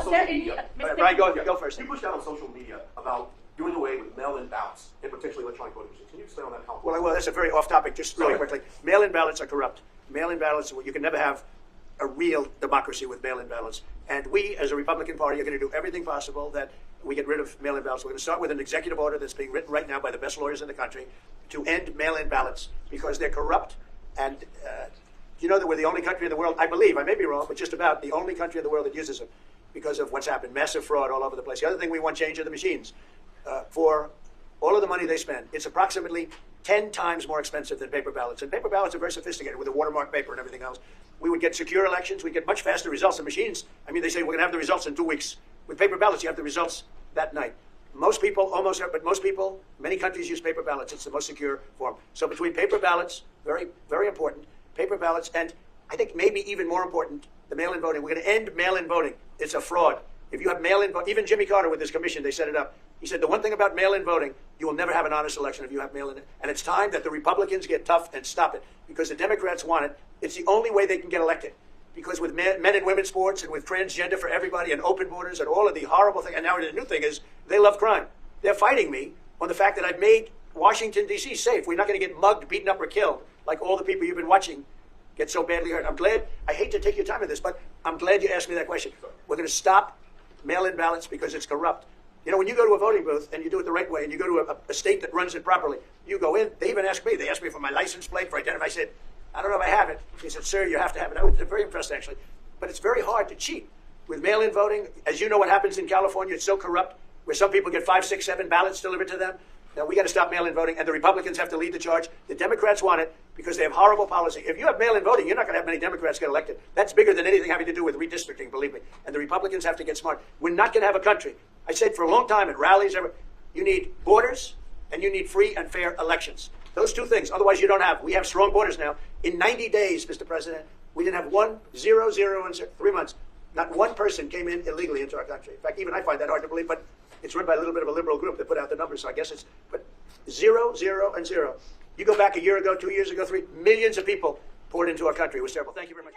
social media. Brian, go first. You pushed out on social media about doing away with mail-in ballots and potentially electronic voting machines. Can you explain on that? How? Well, that's a very off-topic. Just really quickly, mail-in ballots are corrupt. Mail-in ballots, you can never have a real democracy with mail-in ballots. And we, as a Republican Party, are going to do everything possible that we get rid of mail-in ballots. We're going to start with an executive order that's being written right now by the best lawyers in the country to end mail-in ballots because they're corrupt. And you know that we're the only country in the world, I believe, I may be wrong, but just about the only country in the world that uses them because of what's happened. Massive fraud all over the place. The other thing we want change are the machines. For all of the money they spend, it's approximately 10 times more expensive than paper ballots. And paper ballots are very sophisticated with the watermark paper and everything else. We would get secure elections. We'd get much faster results than machines. I mean, they say we're going to have the results in 2 weeks. With paper ballots, you have the results that night. Most people, many countries use paper ballots. It's the most secure form. So between paper ballots, very, very important, paper ballots, and I think maybe even more important, the mail-in voting. We're going to end mail-in voting. It's a fraud. If you have mail-in voting, even Jimmy Carter with his commission, they set it up. He said the one thing about mail-in voting, you will never have an honest election if you have mail-in. And it's time that the Republicans get tough and stop it because the Democrats want it. It's the only way they can get elected. Because with men and women's sports and with transgender for everybody and open borders and all of the horrible things, and now the new thing is they love crime. They're fighting me on the fact that I've made Washington, D.C. safe. We're not going to get mugged, beaten up, or killed like all the people you've been watching get so badly hurt. I'm glad, I hate to take your time on this, but I'm glad you asked me that question. We're going to stop mail-in ballots because it's corrupt. You know, when you go to a voting booth and you do it the right way and you go to a state that runs it properly, you go in, they even ask me, they asked me for my license plate, for identity. I said, I don't know if I have it. He said, sir, you have to have it. I was very impressed, actually. But it's very hard to cheat with mail-in voting. As you know what happens in California, it's so corrupt, where some people get 5, 6, 7 ballots delivered to them. Now, we got to stop mail-in voting, and the Republicans have to lead the charge. The Democrats want it because they have horrible policy. If you have mail-in voting, you're not going to have many Democrats get elected. That's bigger than anything having to do with redistricting, believe me. And the Republicans have to get smart. We're not going to have a country. I said for a long time at rallies, you need borders and you need free and fair elections. Those two things. Otherwise, you don't have. We have strong borders now. In 90 days, Mr. President, we didn't have 1, 0, 0, and 3 months. Not one person came in illegally into our country. In fact, even I find that hard to believe, but it's run by a little bit of a liberal group that put out the numbers, so I guess it's, but 0, 0, and 0. You go back a year ago, 2 years ago, 3 millions of people poured into our country. It was terrible. Thank you very much.